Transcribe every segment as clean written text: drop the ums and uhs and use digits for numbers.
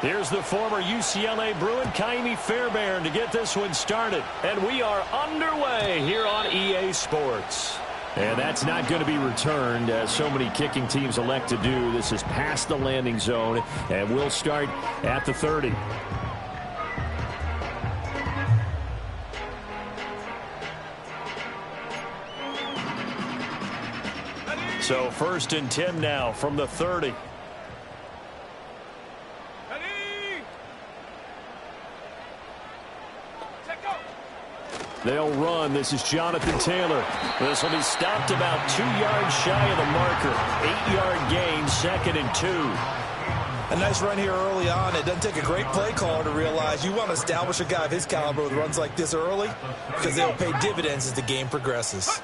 Here's the former UCLA Bruin, Kaimi Fairbairn, to get this one started. And we are underway here on EA Sports. And that's not going to be returned, as so many kicking teams elect to do. This is past the landing zone, and we'll start at the 30. So 1st and 10 now from the 30. They'll run. This is Jonathan Taylor. This will be stopped about 2 yards shy of the marker. 8-yard gain, 2nd and 2. A nice run here early on. It doesn't take a great play caller to realize you want to establish a guy of his caliber with runs like this early, because they'll pay dividends as the game progresses.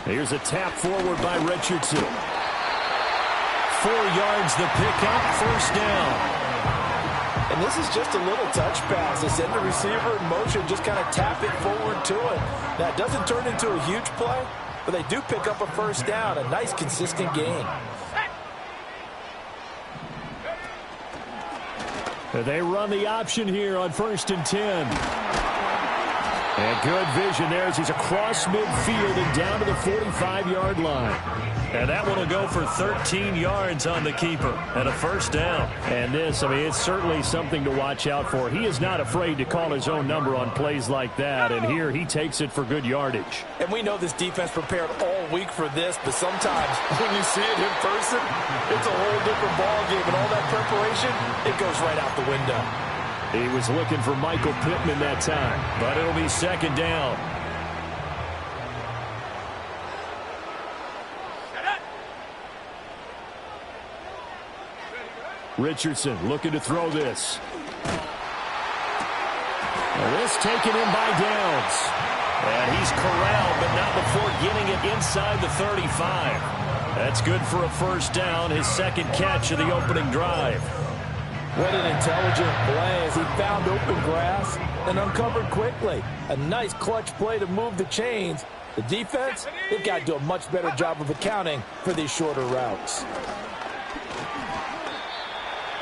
Here's a tap forward by Richardson. 4 yards the pickup, 1st down. And this is just a little touch pass. They send the receiver in motion, just kind of tap it forward to it. That doesn't turn into a huge play, but they do pick up a 1st down, a nice consistent gain. They run the option here on 1st and 10. And good vision there as he's across midfield and down to the 45-yard line. And that one will go for 13 yards on the keeper and a 1st down. And this, I mean, it's certainly something to watch out for. He is not afraid to call his own number on plays like that. And here he takes it for good yardage. And we know this defense prepared all week for this, but sometimes when you see it in person, it's a whole different ballgame. And all that preparation, it goes right out the window. He was looking for Michael Pittman that time, but it'll be 2nd down. Richardson looking to throw this. This taken in by Downs. And he's corralled, but not before getting it inside the 35. That's good for a 1st down, his 2nd catch of the opening drive. What an intelligent play as he found open grass and uncovered quickly. A nice clutch play to move the chains. The defense, they've got to do a much better job of accounting for these shorter routes.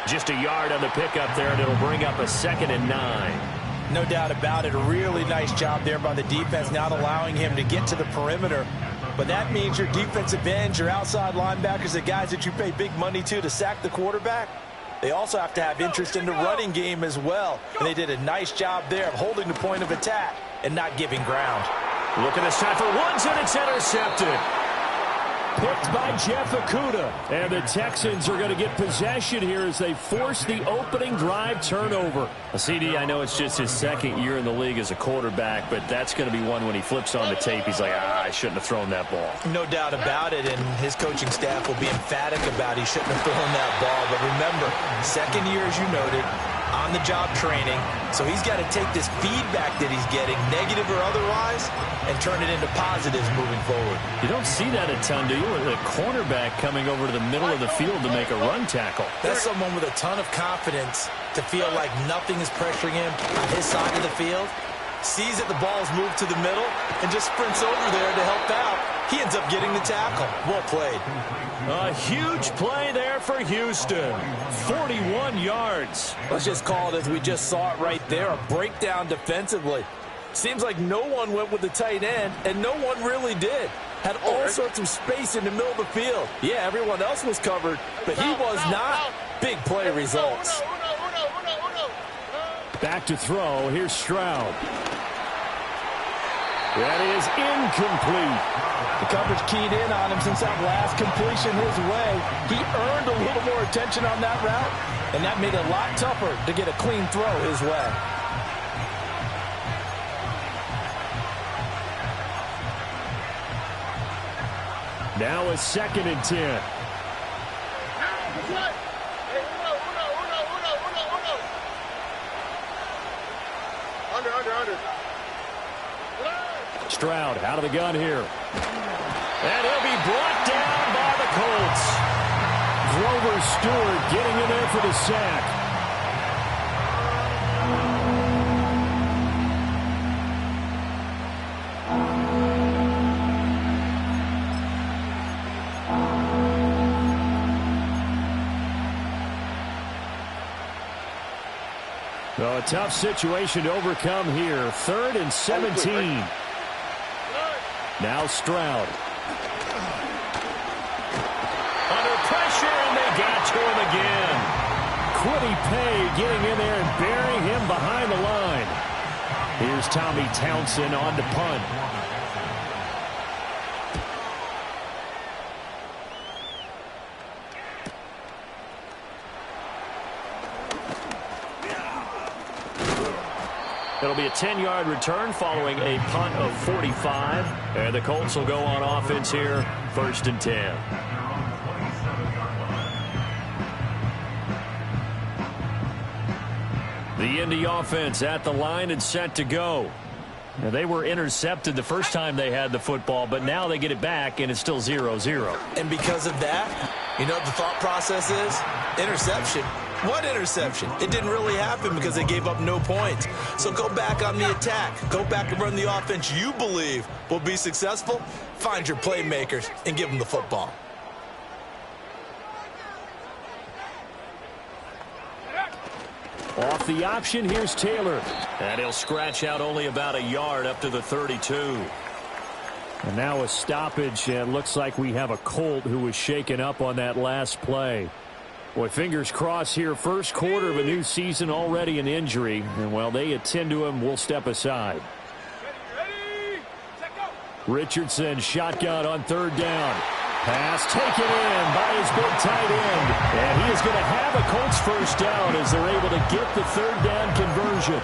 Just a yard on the pickup there, and it'll bring up a 2nd and 9. No doubt about it. A really nice job there by the defense, not allowing him to get to the perimeter. But that means your defensive ends, your outside linebackers, the guys that you pay big money to sack the quarterback, they also have to have interest in the running game as well. And they did a nice job there of holding the point of attack and not giving ground. Look at this time for Woods, and it's intercepted. Picked by Jeff Okudah. And the Texans are going to get possession here as they force the opening drive turnover. CD, I know it's just his 2nd year in the league as a quarterback, but that's going to be one when he flips on the tape. He's like, I shouldn't have thrown that ball. No doubt about it, and his coaching staff will be emphatic about he shouldn't have thrown that ball. But remember, 2nd year, as you noted, on-the-job training. So he's got to take this feedback that he's getting, negative or otherwise, and turn it into positives moving forward. You don't see that a ton, do you? With a cornerback coming over to the middle of the field to make a run tackle. That's someone with a ton of confidence to feel like nothing is pressuring him on his side of the field. Sees that the ball's moved to the middle and just sprints over there to help out. He ends up getting the tackle. Well played. A huge play there for Houston. 41 yards. Let's just call it as we just saw it right there. A breakdown defensively. Seems like no one went with the tight end, and no one really did. Had all sorts of space in the middle of the field. Yeah, everyone else was covered, but he was not. Big play results. Back to throw. Here's Stroud. That is incomplete. The coverage keyed in on him since that last completion his way. He earned a little more attention on that route, and that made it a lot tougher to get a clean throw his way. Now a 2nd and 10. Stroud out of the gun here. And he'll be brought down by the Colts. Grover Stewart getting in there for the sack. Well, a tough situation to overcome here. 3rd and 17. Now Stroud. Under pressure, and they got to him again. Quiddy Pay getting in there and burying him behind the line. Here's Tommy Townsend on to punt. It'll be a 10-yard return following a punt of 45. And the Colts will go on offense here, 1st and 10. The Indy offense at the line and set to go. Now, they were intercepted the first time they had the football, but now they get it back, and it's still 0-0. And because of that, you know what the thought process is? Interception. What interception? It didn't really happen because they gave up no points. So go back on the attack. Go back and run the offense you believe will be successful. Find your playmakers and give them the football. Off the option, here's Taylor. And he'll scratch out only about a yard up to the 32. And now a stoppage, and looks like we have a Colt who was shaken up on that last play. Boy, fingers crossed here. First quarter of a new season, already an injury. And while they attend to him, we'll step aside. Richardson, shotgun on 3rd down. Pass taken in by his big tight end. And he is going to have a Colts first down as they're able to get the 3rd down conversion.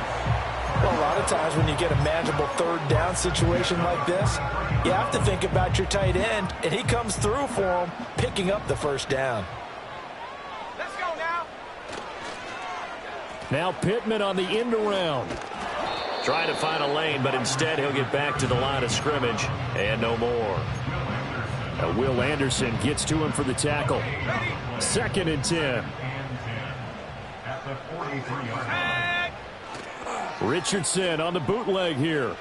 Well, a lot of times when you get a manageable 3rd down situation like this, you have to think about your tight end, and he comes through for him, picking up the first down. Now Pittman on the end around. Trying to find a lane, but instead he'll get back to the line of scrimmage and no more. Now Will Anderson gets to him for the tackle. 2nd and 10. Richardson on the bootleg here.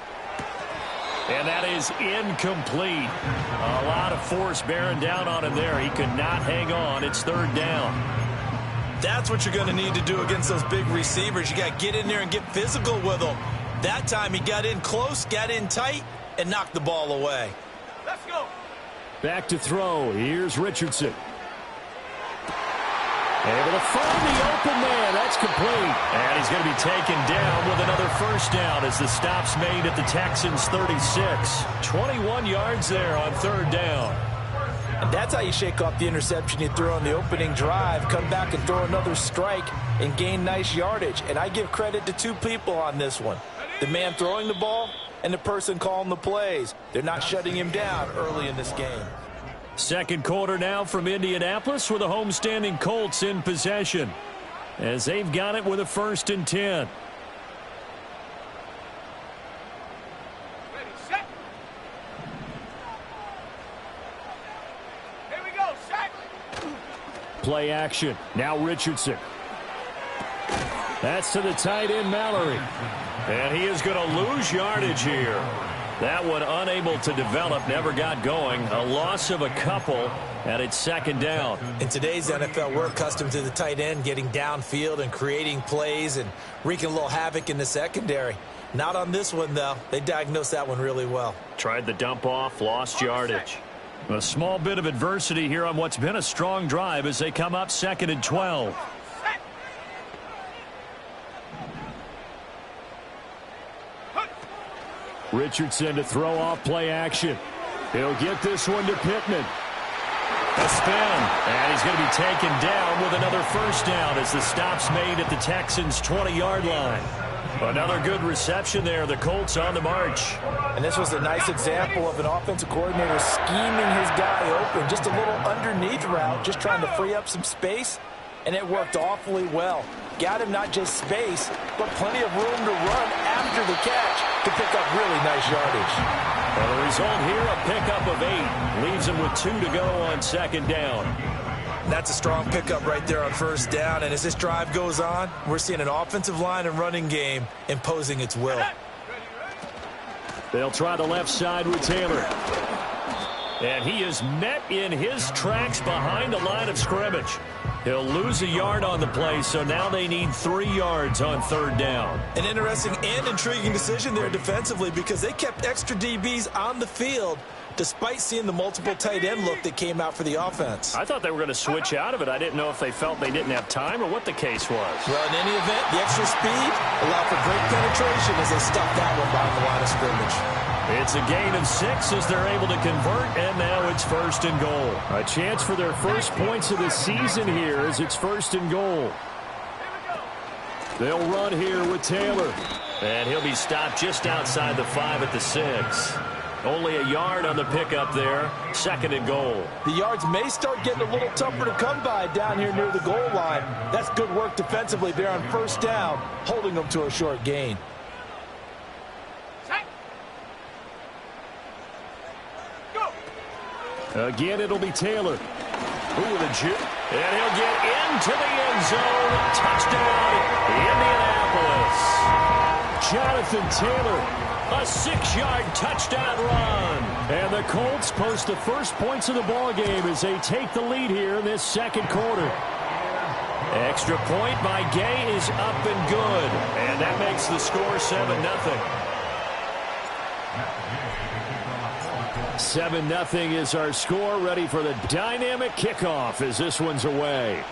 And that is incomplete. A lot of force bearing down on him there. He could not hang on. It's 3rd down. That's what you're going to need to do against those big receivers. You got to get in there and get physical with them. That time he got in close, got in tight, and knocked the ball away. Let's go. Back to throw. Here's Richardson. Able to find the open man. That's complete. And he's going to be taken down with another first down as the stop's made at the Texans' 36. 21 yards there on 3rd down. And that's how you shake off the interception you threw on the opening drive, come back and throw another strike and gain nice yardage. And I give credit to 2 people on this one. The man throwing the ball and the person calling the plays. They're not shutting him down early in this game. 2nd quarter now from Indianapolis with the homestanding Colts in possession as they've got it with a 1st and 10. Play action. Now Richardson. That's to the tight end, Mallory. And he is going to lose yardage here. That one unable to develop, never got going. A loss of a couple, and it's 2nd down. In today's NFL, we're accustomed to the tight end getting downfield and creating plays and wreaking a little havoc in the secondary. Not on this one, though. They diagnosed that one really well. Tried the dump off, lost yardage. A small bit of adversity here on what's been a strong drive as they come up 2nd and 12. Richardson to throw off play action. He'll get this one to Pittman. A spin, and he's going to be taken down with another first down as the stop's made at the Texans' 20-yard line. Another good reception there. The Colts on the march. And this was a nice example of an offensive coordinator scheming his guy open. Just a little underneath route, just trying to free up some space. And it worked awfully well. Got him not just space, but plenty of room to run after the catch to pick up really nice yardage. Well, the result here, a pickup of 8. Leaves him with 2 to go on 2nd down. That's a strong pickup right there on first down. And as this drive goes on, we're seeing an offensive line and running game imposing its will. They'll try the left side with Taylor. And he is met in his tracks behind the line of scrimmage. He'll lose a yard on the play, so now they need 3 yards on 3rd down. An interesting and intriguing decision there defensively because they kept extra DBs on the field despite seeing the multiple tight end look that came out for the offense. I thought they were going to switch out of it. I didn't know if they felt they didn't have time or what the case was. Well, in any event, the extra speed allowed for great penetration as they stuffed that one behind the line of scrimmage. It's a gain of 6 as they're able to convert, and now it's 1st and goal. A chance for their first points of the season here as it's 1st and goal. They'll run here with Taylor. And he'll be stopped just outside the 5 at the 6. Only a yard on the pickup there. 2nd and goal. The yards may start getting a little tougher to come by down here near the goal line. That's good work defensively there on 1st down, holding them to a short gain. Again, it'll be Taylor. Ooh, the juke. And he'll get into the end zone. Touchdown, Indianapolis. Jonathan Taylor, a 6-yard touchdown run. And the Colts post the first points of the ballgame as they take the lead here in this 2nd quarter. Extra point by Gay is up and good. And that makes the score 7-0. 7-0 is our score, ready for the dynamic kickoff as this one's away.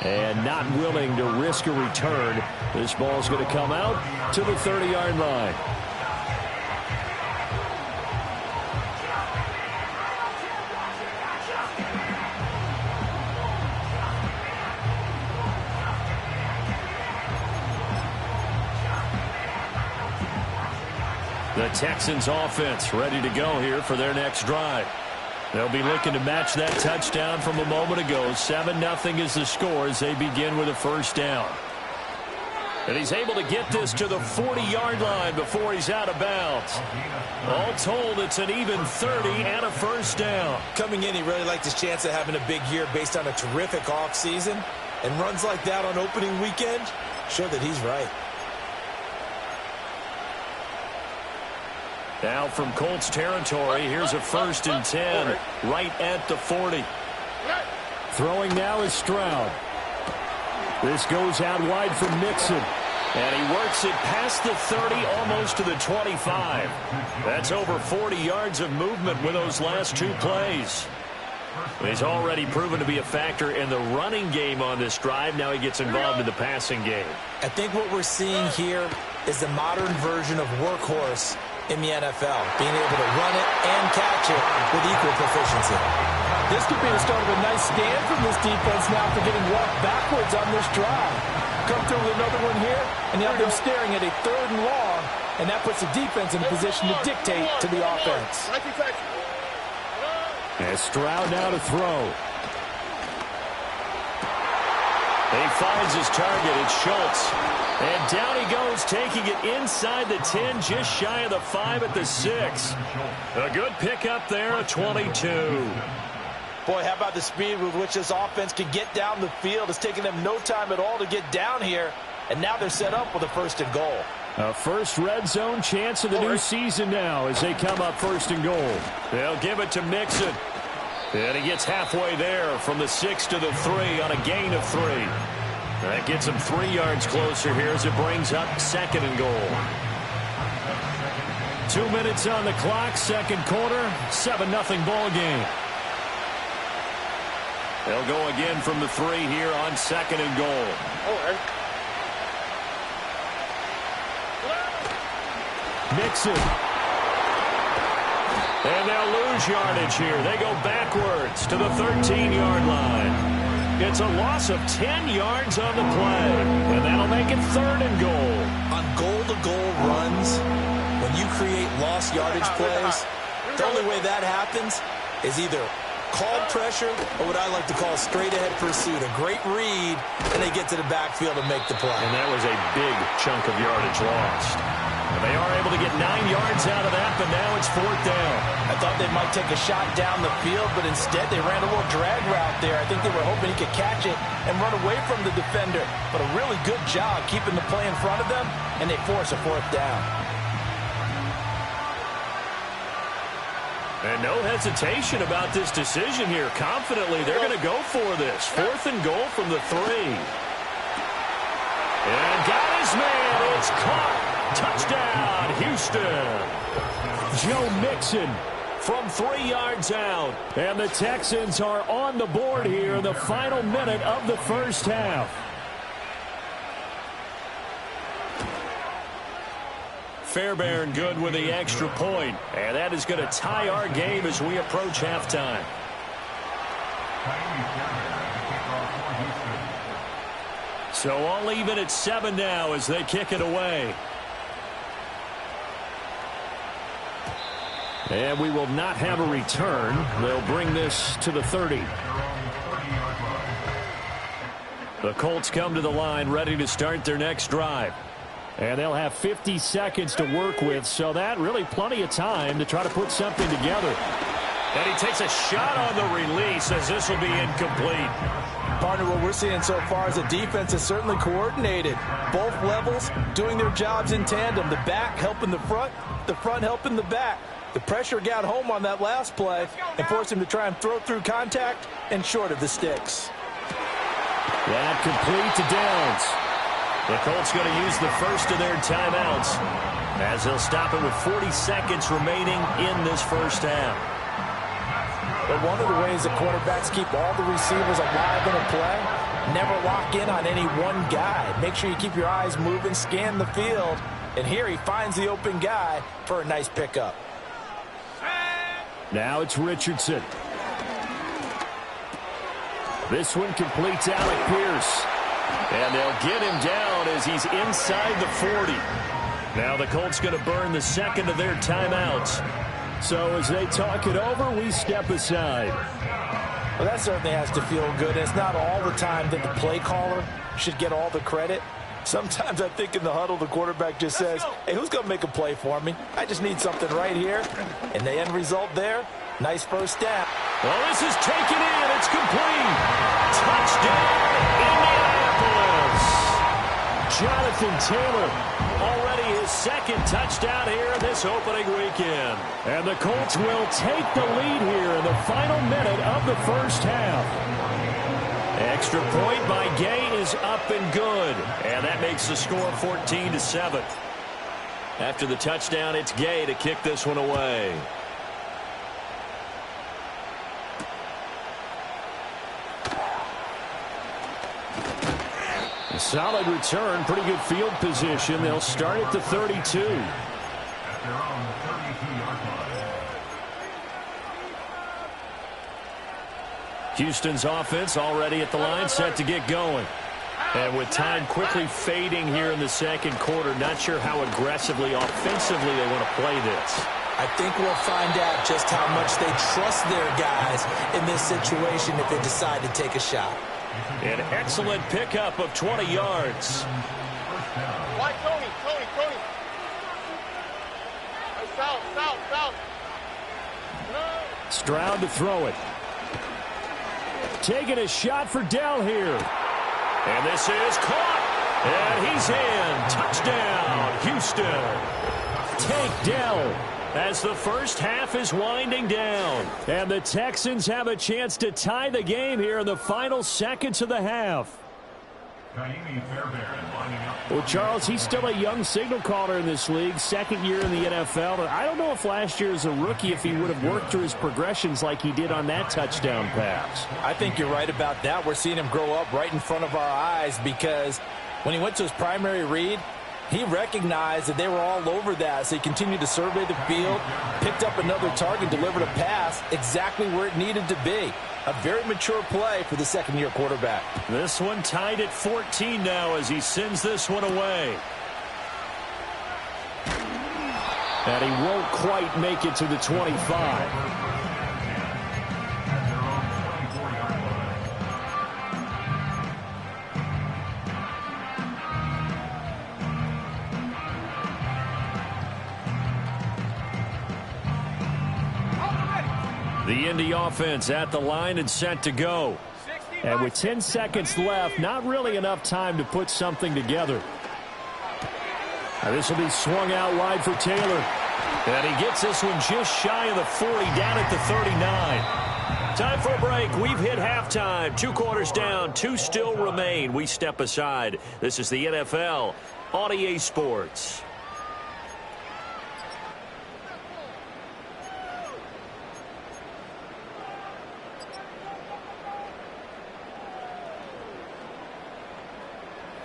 And not willing to risk a return. This ball's going to come out to the 30-yard line. The Texans offense ready to go here for their next drive. They'll be looking to match that touchdown from a moment ago. 7-0 is the score as they begin with a 1st down. And he's able to get this to the 40-yard line before he's out of bounds. All told, it's an even 30 and a 1st down. Coming in, he really liked his chance of having a big year based on a terrific offseason. And runs like that on opening weekend show that he's right. Now from Colts territory, here's a 1st and 10 right at the 40. Throwing now is Stroud. This goes out wide from Mixon. And he works it past the 30, almost to the 25. That's over 40 yards of movement with those last 2 plays. He's already proven to be a factor in the running game on this drive. Now he gets involved in the passing game. I think what we're seeing here is the modern version of workhorse in the NFL, being able to run it and catch it with equal proficiency. This could be the start of a nice stand from this defense now for getting walked backwards on this drive. Come through with another one here, and you have them staring at a 3rd and long, and that puts the defense in a position to dictate to the offense. And Stroud now to throw. He finds his target. It's Schultz. And down he goes, taking it inside the 10, just shy of the 5 at the 6. A good pickup there, a 22. Boy, how about the speed with which this offense can get down the field? It's taken them no time at all to get down here, and now they're set up with a 1st and goal. A first red zone chance of the new season now as they come up 1st and goal. They'll give it to Mixon. And he gets halfway there from the 6 to the 3 on a gain of 3. That gets him 3 yards closer here as it brings up 2nd and goal. 2 minutes on the clock, 2nd quarter, 7-0 ball game. They'll go again from the 3 here on 2nd and goal. Mixon. And they'll lose yardage here. They go backwards to the 13-yard line. It's a loss of 10 yards on the play. And that'll make it 3rd and goal. On goal-to-goal runs, when you create lost yardage plays, the only way that happens is either called pressure or what I like to call straight-ahead pursuit. A great read, and they get to the backfield and make the play. And that was a big chunk of yardage lost. And they are able to get 9 yards out of that, but now it's 4th down. I thought they might take a shot down the field, but instead they ran a little drag route there. I think they were hoping he could catch it and run away from the defender. But a really good job keeping the play in front of them, and they force a 4th down. And no hesitation about this decision here. Confidently, they're going to go for this. 4th and goal from the 3. And got his man. It's caught. Touchdown, Houston. Joe Mixon from 3 yards out. And the Texans are on the board here in the final minute of the first half. Fairbairn good with the extra point. And that is going to tie our game as we approach halftime. So all even at 7 now as they kick it away. And we will not have a return. They'll bring this to the 30. The Colts come to the line ready to start their next drive. And they'll have 50 seconds to work with, so that really plenty of time to try to put something together. And he takes a shot on the release as this will be incomplete. Partner, what we're seeing so far is the defense is certainly coordinated. Both levels doing their jobs in tandem. The back helping the front helping the back. The pressure got home on that last play and forced him to try and throw through contact and short of the sticks. That complete to Downs. The Colts going to use the first of their timeouts as they'll stop it with 40 seconds remaining in this first half. But one of the ways that quarterbacks keep all the receivers alive in a play, never lock in on any one guy. Make sure you keep your eyes moving, scan the field, and here he finds the open guy for a nice pickup. Now it's Richardson. This one completes Alec Pierce. And they'll get him down as he's inside the 40. Now the Colts going to burn the second of their timeouts. So as they talk it over, we step aside. Well, that certainly has to feel good. It's not all the time that the play caller should get all the credit. Sometimes I think in the huddle, the quarterback just says, hey, who's going to make a play for me? I just need something right here. And the end result there, nice first down. Well, this is taken in. It's complete. Touchdown, Indianapolis. Jonathan Taylor, already his second touchdown here this opening weekend. And the Colts will take the lead here in the final minute of the first half. Extra point by Gay is up and good. And that makes the score 14-7. After the touchdown, it's Gay to kick this one away. A solid return, pretty good field position. They'll start at the 32. Houston's offense already at the line, set to get going. And with time quickly fading here in the second quarter, not sure how aggressively, offensively they want to play this. I think we'll find out just how much they trust their guys in this situation if they decide to take a shot. An excellent pickup of 20 yards. Why, Tony? South. Stroud to throw it. Taking a shot for Dell here. And this is caught. And he's in. Touchdown, Houston. Tank Dell as the first half is winding down. And the Texans have a chance to tie the game here in the final seconds of the half. Well, Charles, he's still a young signal caller in this league, second year in the NFL. But I don't know if last year as a rookie, if he would have worked through his progressions like he did on that touchdown pass. I think you're right about that. We're seeing him grow up right in front of our eyes because when he went to his primary read, he recognized that they were all over that, so he continued to survey the field, picked up another target, delivered a pass exactly where it needed to be. A very mature play for the second-year quarterback. This one tied at 14 now as he sends this one away. And he won't quite make it to the 25. The Indy offense at the line and set to go. And with 10 seconds left, not really enough time to put something together. Now this will be swung out wide for Taylor. And he gets this one just shy of the 40, down at the 39. Time for a break. We've hit halftime. 2 quarters down, 2 still remain. We step aside. This is the NFL on EA Sports.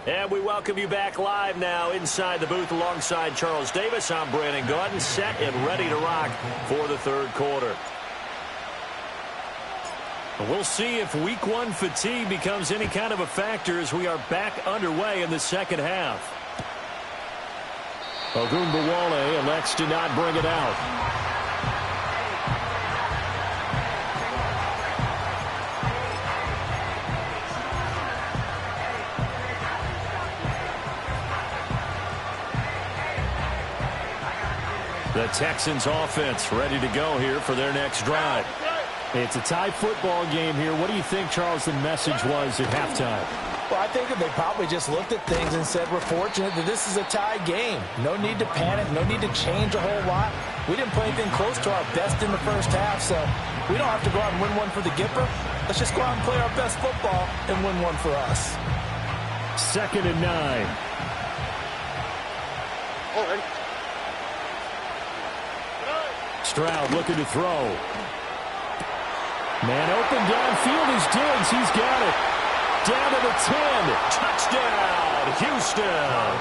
And we welcome you back live now inside the booth alongside Charles Davis. I'm Brandon Gaudin, set and ready to rock for the third quarter. We'll see if week 1 fatigue becomes any kind of a factor as we are back underway in the second half. Ogunbowale elects to not bring it out. The Texans offense ready to go here for their next drive. It's a tie football game here. What do you think, Charles, the message was at halftime? Well, I think that they probably just looked at things and said, we're fortunate that this is a tie game. No need to panic. No need to change a whole lot. We didn't play anything close to our best in the first half, so we don't have to go out and win one for the Gipper. Let's just go out and play our best football and win one for us. 2nd and 9. Stroud looking to throw. Man open downfield is Diggs. He's got it. Down to the 10. Touchdown, Houston.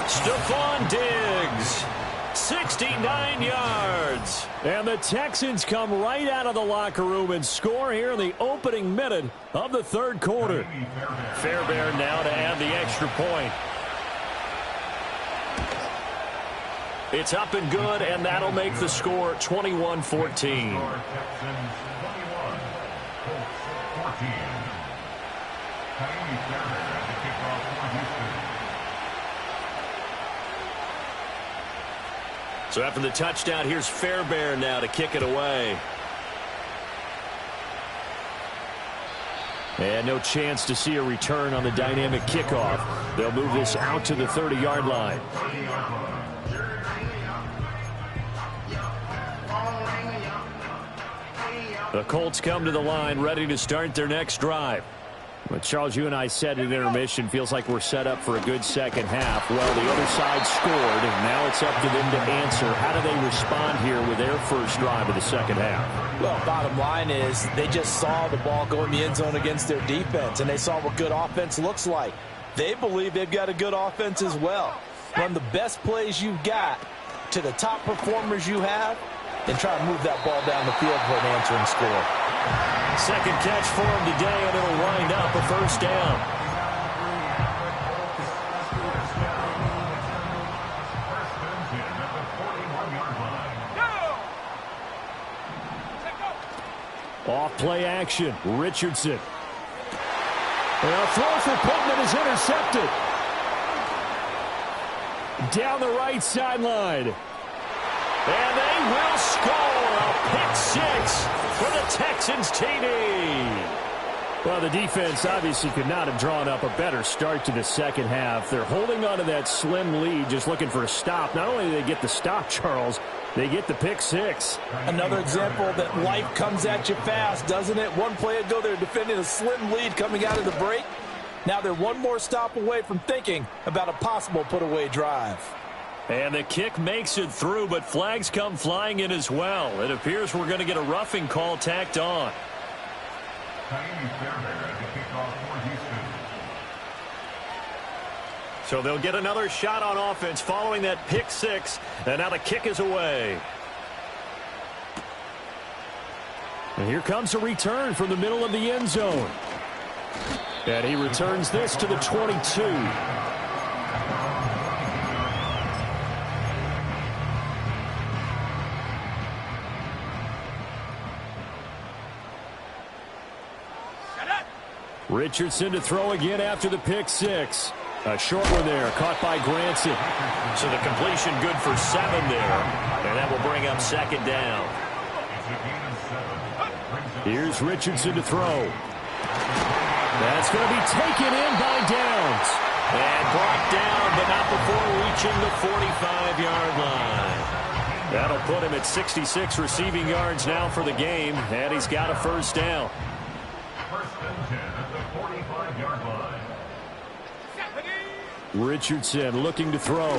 Stephon Diggs, 69 yards. And the Texans come right out of the locker room and score here in the opening minute of the third quarter. Fairbairn now to add the extra point. It's up and good, and that'll make the score 21-14. So after the touchdown, here's Fairbairn now to kick it away. And no chance to see a return on the dynamic kickoff. They'll move this out to the 30-yard line. The Colts come to the line ready to start their next drive. But Charles, you and I said at intermission, feels like we're set up for a good second half. Well, the other side scored, and now it's up to them to answer. How do they respond here with their first drive of the second half? Well, bottom line is they just saw the ball go in the end zone against their defense, and they saw what good offense looks like. They believe they've got a good offense as well. Run the best plays you've got to the top performers you have, and try to move that ball down the field for an answering score. Second catch for him today, and it'll wind up a first down. Off play action, Richardson. And a throw for Pittman is intercepted. Down the right sideline. And they will score a pick six for the Texans TD. Well, the defense obviously could not have drawn up a better start to the second half. They're holding on to that slim lead, just looking for a stop. Not only do they get the stop, Charles, they get the pick six. Another example that life comes at you fast, doesn't it? One play ago, they're defending a slim lead coming out of the break. Now they're one more stop away from thinking about a possible put-away drive. And the kick makes it through, but flags come flying in as well. It appears we're going to get a roughing call tacked on. So they'll get another shot on offense following that pick six, and now the kick is away. And here comes a return from the middle of the end zone. And he returns this to the 22. Richardson to throw again after the pick six. A short one there, caught by Granson. So the completion good for 7 there, and that will bring up second down. Here's Richardson to throw. That's going to be taken in by Downs. And brought down, but not before reaching the 45-yard line. That'll put him at 66 receiving yards now for the game, and he's got a first down. First and 10 at the 45-yard line. Richardson looking to throw.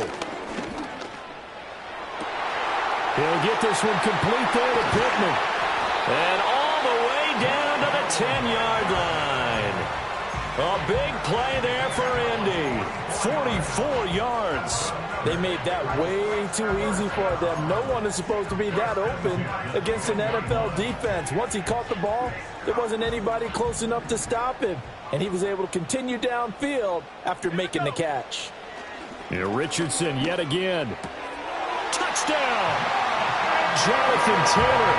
He'll get this one complete there to Pittman. And all the way down to the 10-yard line. A big play there for Indy. 44 yards. They made that way too easy for them. No one is supposed to be that open against an NFL defense. Once he caught the ball, there wasn't anybody close enough to stop him. And he was able to continue downfield after making the catch. Here Richardson yet again. Touchdown! Jonathan Taylor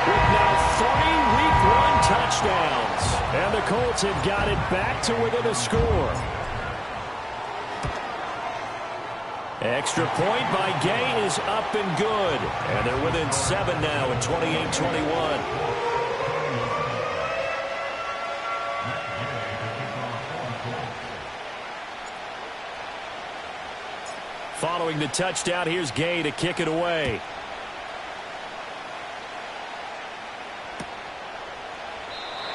with now 3 Week 1 touchdowns. And the Colts have got it back to within a score. Extra point by Gay is up and good. And they're within 7 now at 28-21. Following the touchdown, here's Gay to kick it away.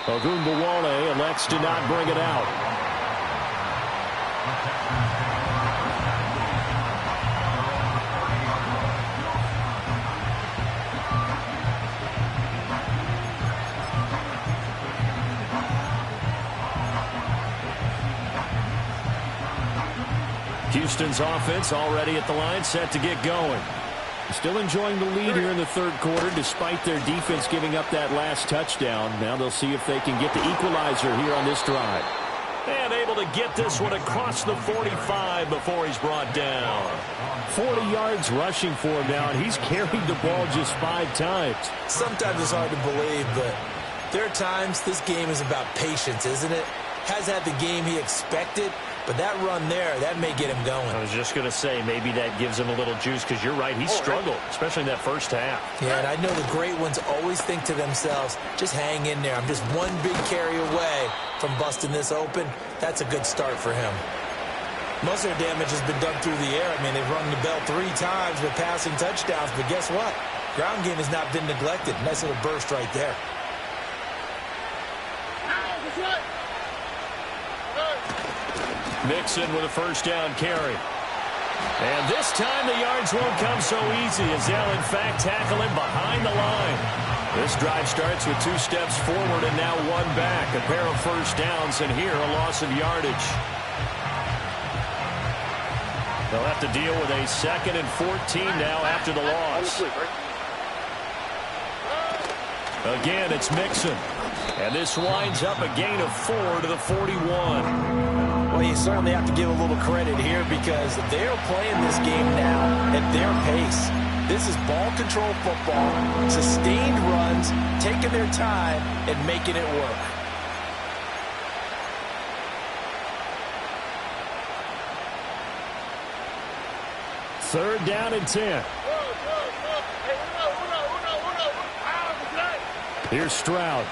Ogunbowale elects to not bring it out. Houston's offense already at the line, set to get going. Still enjoying the lead here in the third quarter, despite their defense giving up that last touchdown. Now they'll see if they can get the equalizer here on this drive. And able to get this one across the 45 before he's brought down. 40 yards rushing for him now, and he's carried the ball just 5 times. Sometimes it's hard to believe, but there are times this game is about patience, isn't it? Has had the game he expected, but that run there, that may get him going. I was just going to say, maybe that gives him a little juice, because you're right, he struggled, especially in that first half. Yeah, and I know the great ones always think to themselves, just hang in there. I'm just one big carry away from busting this open. That's a good start for him. Most of their damage has been done through the air. I mean, they've rung the bell 3 times with passing touchdowns, but guess what? Ground game has not been neglected. Nice little burst right there. Mixon with a first down carry. And this time the yards won't come so easy as they'll in fact tackle him behind the line. This drive starts with 2 steps forward and now 1 back. A pair of first downs, and here a loss of yardage. They'll have to deal with a 2nd and 14 now after the loss. Again, it's Mixon. And this winds up a gain of 4 to the 41. Well, you certainly have to give a little credit here because they're playing this game now at their pace. This is ball control football, sustained runs, taking their time and making it work. Third down and 10. Here's Stroud.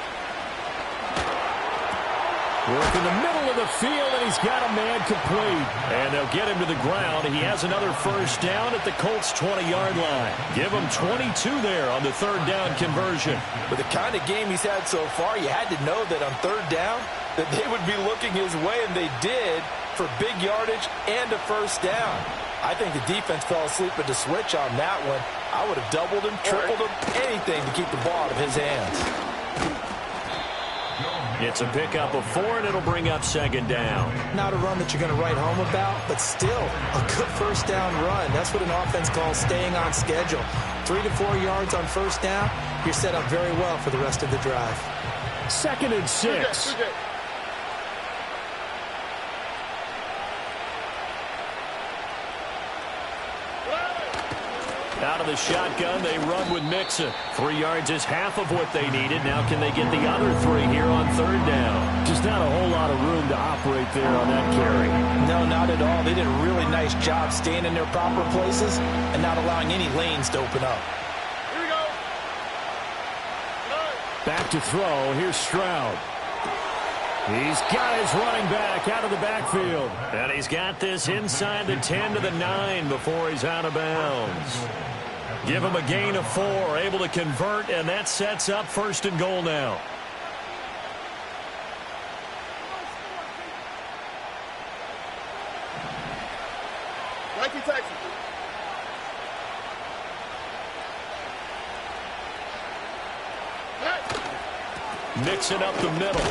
Work in the middle of the field, and he's got a man complete. And they'll get him to the ground. He has another first down at the Colts' 20-yard line. Give him 22 there on the third down conversion. With the kind of game he's had so far, you had to know that on third down that they would be looking his way, and they did for big yardage and a first down. I think the defense fell asleep at the switch on that one. I would have doubled him, tripled him, anything to keep the ball out of his hands. It's a pickup of 4, and it'll bring up 2nd down. Not a run that you're going to write home about, but still a good first down run. That's what an offense calls staying on schedule. 3 to 4 yards on first down, you're set up very well for the rest of the drive. 2nd and 6. Out of the shotgun, they run with Mixon. 3 yards is half of what they needed. Now can they get the other 3 here on third down? Just not a whole lot of room to operate there on that carry. No, not at all. They did a really nice job staying in their proper places and not allowing any lanes to open up. Here we go. Back to throw. Here's Stroud. He's got his running back out of the backfield. And he's got this inside the 10 to the 9 before he's out of bounds. Give him a gain of 4, able to convert, and that sets up 1st and goal now. Nike Texas. Mixing up the middle.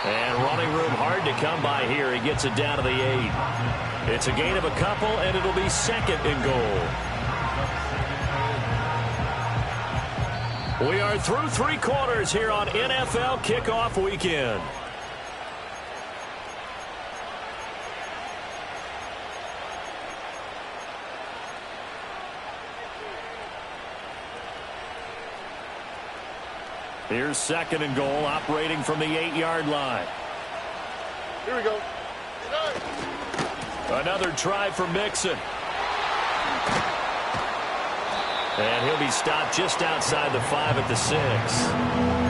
And running room hard to come by here. He gets it down to the 8. It's a gain of a couple, and it'll be 2nd and goal. We are through 3 quarters here on NFL Kickoff Weekend. Here's 2nd and goal, operating from the 8-yard line. Here we go. Another try for Mixon. And he'll be stopped just outside the 5 at the 6.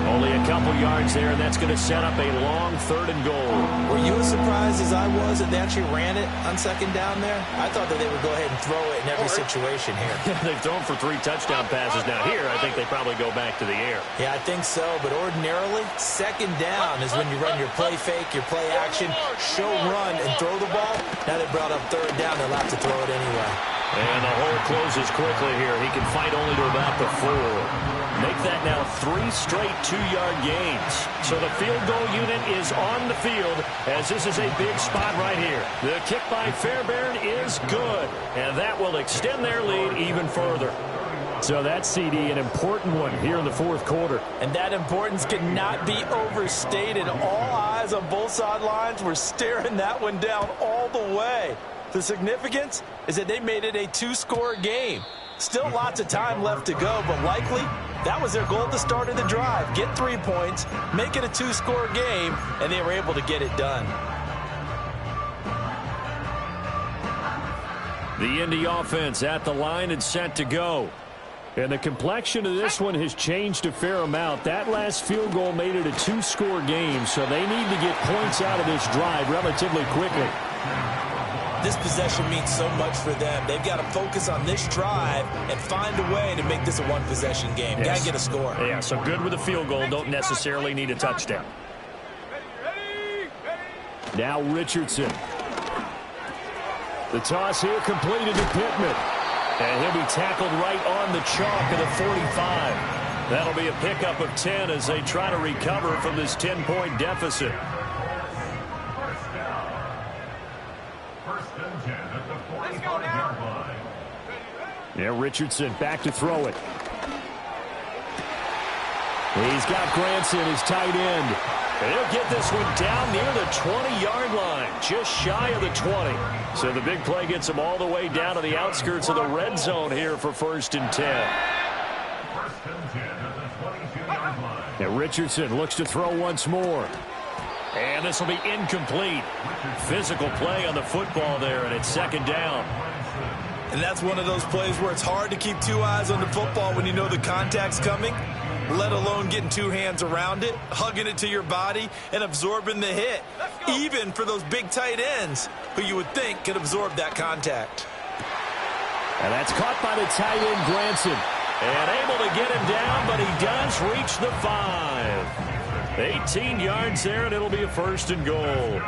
Only a couple yards there, and that's going to set up a long 3rd and goal. Were you as surprised as I was that they actually ran it on 2nd down there? I thought that they would go ahead and throw it in every situation here. They've thrown for 3 touchdown passes. Now here, I think they probably go back to the air. Yeah, I think so, but ordinarily, 2nd down is when you run your play fake, your play action, show run, and throw the ball. Now they brought up 3rd down, they'll have to throw it anyway. And the hole closes quickly here. He can fight only to about the 4. Make that now 3 straight 2-yard gains. So the field goal unit is on the field as this is a big spot right here. The kick by Fairbairn is good, and that will extend their lead even further. So that's, CD, an important one here in the 4th quarter. And that importance cannot be overstated. All eyes on both sidelines were staring that one down all the way. The significance is that they made it a 2-score game. Still lots of time left to go, but likely that was their goal at the start of the drive. Get 3 points, make it a 2-score game, and they were able to get it done. The Indy offense at the line and set to go. And the complexion of this one has changed a fair amount. That last field goal made it a 2-score game, so they need to get points out of this drive relatively quickly. This possession means so much for them. They've got to focus on this drive and find a way to make this a 1-possession game. Yes. Got to get a score. Yeah, so good with a field goal. Don't necessarily need a touchdown. Now Richardson. The toss here completed to Pittman. And he'll be tackled right on the chalk of the 45. That'll be a pickup of 10 as they try to recover from this 10-point deficit. Yeah, Richardson back to throw it. He's got Granson, his tight end. And he'll get this one down near the 20-yard line, just shy of the 20. So the big play gets him all the way down to the outskirts of the red zone here for 1st and 10. 1st and 10 at the 22-yard line. And Richardson looks to throw once more. And this will be incomplete. Physical play on the football there, and it's 2nd down. And that's one of those plays where it's hard to keep 2 eyes on the football when you know the contact's coming, let alone getting 2 hands around it, hugging it to your body, and absorbing the hit. Even for those big tight ends who you would think could absorb that contact. And that's caught by the tight end, Granson. And able to get him down, but he does reach the 5. 18 yards there, and it'll be a 1st and goal.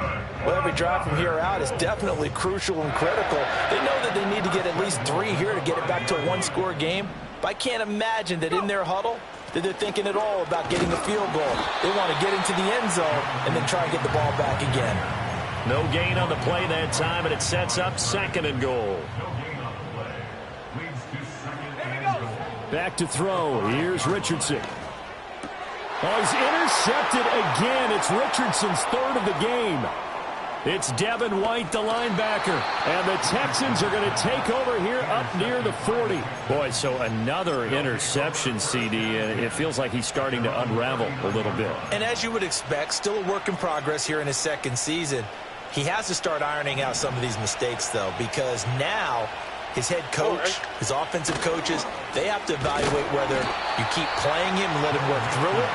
Well, every drive from here out is definitely crucial and critical. They know that they need to get at least 3 here to get it back to a 1-score game. But I can't imagine that in their huddle that they're thinking at all about getting a field goal. They want to get into the end zone and then try and get the ball back again. No gain on the play that time, and it sets up 2nd and goal. Back to throw. Here's Richardson. Oh, he's intercepted again. It's Richardson's 3rd of the game. It's Devin White, the linebacker. And the Texans are going to take over here up near the 40. Boy, so another interception, CD, and it feels like he's starting to unravel a little bit. And as you would expect, still a work in progress here in his 2nd season. He has to start ironing out some of these mistakes, though, because now his head coach, his offensive coaches, they have to evaluate whether you keep playing him and let him work through it,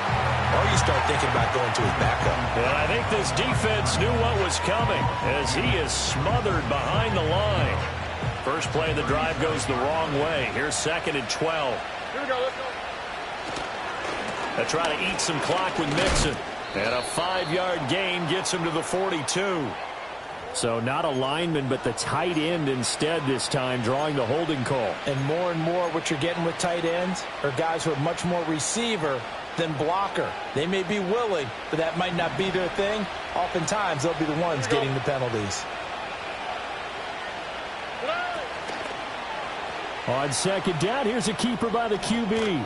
or you start thinking about going to his backup. And I think this defense knew what was coming as he is smothered behind the line. First play of the drive goes the wrong way. Here's 2nd and 12. Here we go. Let's go. They try to eat some clock with Mixon. And a 5-yard gain gets him to the 42. So not a lineman, but the tight end instead this time, drawing the holding call. And more what you're getting with tight ends are guys who are much more receiver than blocker. They may be willing, but that might not be their thing. Oftentimes, they'll be the ones getting the penalties. On 2nd down, here's a keeper by the QB.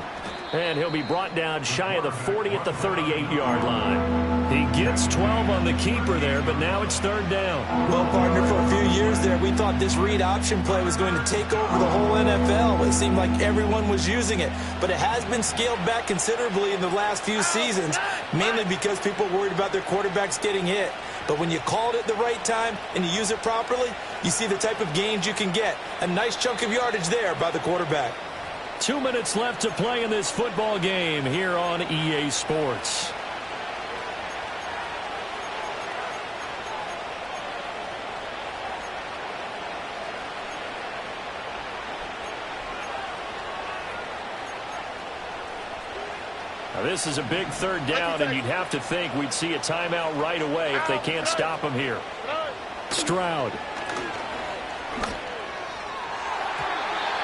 And he'll be brought down shy of the 40 at the 38-yard line. He gets 12 on the keeper there, but now it's 3rd down. Well, partner, for a few years there, we thought this read option play was going to take over the whole NFL. It seemed like everyone was using it, but it has been scaled back considerably in the last few seasons, mainly because people are worried about their quarterbacks getting hit. But when you call it at the right time and you use it properly, you see the type of gains you can get. A nice chunk of yardage there by the quarterback. 2 minutes left to play in this football game here on EA Sports. Now this is a big 3rd down, and you'd have to think we'd see a timeout right away if they can't stop him here. Stroud.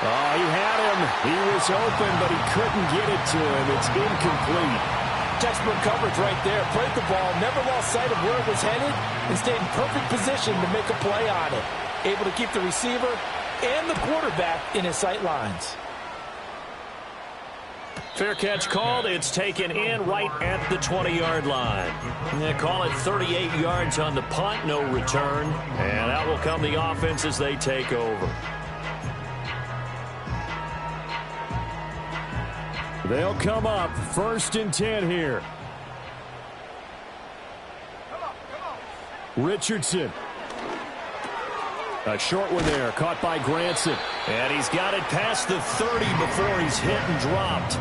Oh, he had him. He was open, but he couldn't get it to him. It's incomplete. Textbook coverage right there. Played the ball, never lost sight of where it was headed, and stayed in perfect position to make a play on it. Able to keep the receiver and the quarterback in his sight lines. Fair catch called. It's taken in right at the 20-yard line. They call it 38 yards on the punt, no return. And out will come the offense as they take over. They'll come up 1st and 10 here. Richardson. A short one there, caught by Granson. And he's got it past the 30 before he's hit and dropped.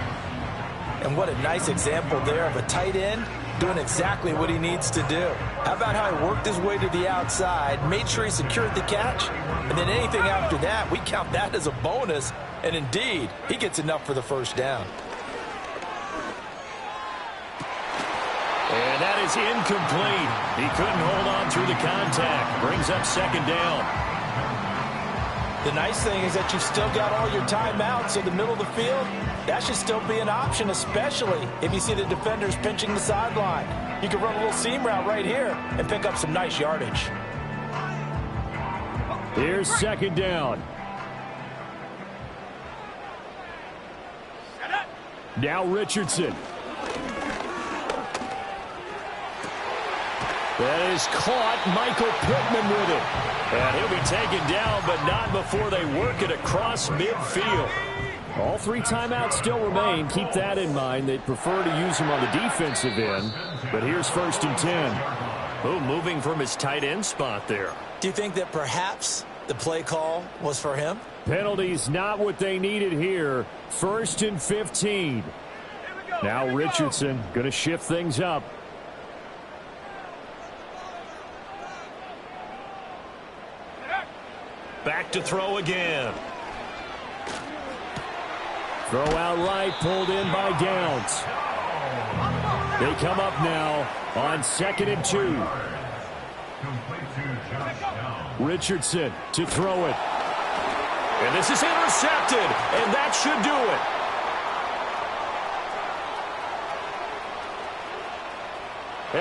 And what a nice example there of a tight end doing exactly what he needs to do. How about how he worked his way to the outside, made sure he secured the catch, and then anything after that, we count that as a bonus. And indeed, he gets enough for the 1st down. And that is incomplete. He couldn't hold on through the contact. Brings up 2nd down. The nice thing is that you've still got all your timeouts, so the middle of the field, that should still be an option, especially if you see the defenders pinching the sideline. You can run a little seam route right here and pick up some nice yardage. Here's 2nd down. Now Richardson. That is caught. Michael Pittman with it. And he'll be taken down, but not before they work it across midfield. All 3 timeouts still remain. Keep that in mind. They'd prefer to use him on the defensive end. But here's 1st and 10. Oh, moving from his tight end spot there. Do you think that perhaps the play call was for him? Penalties not what they needed here. 1st and 15. Now Richardson going to shift things up. Back to throw again. Throw out right, pulled in by Downs. They come up now on 2nd and 2. Richardson to throw it. And this is intercepted, and that should do it.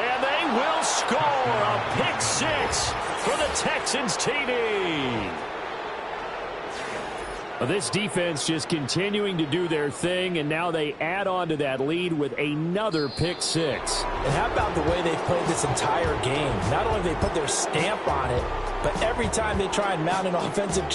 And they will score a pick 6 for the Texans TD. This defense just continuing to do their thing, and now they add on to that lead with another pick 6. And how about the way they've played this entire game? Not only have they put their stamp on it, but every time they try and mount an offensive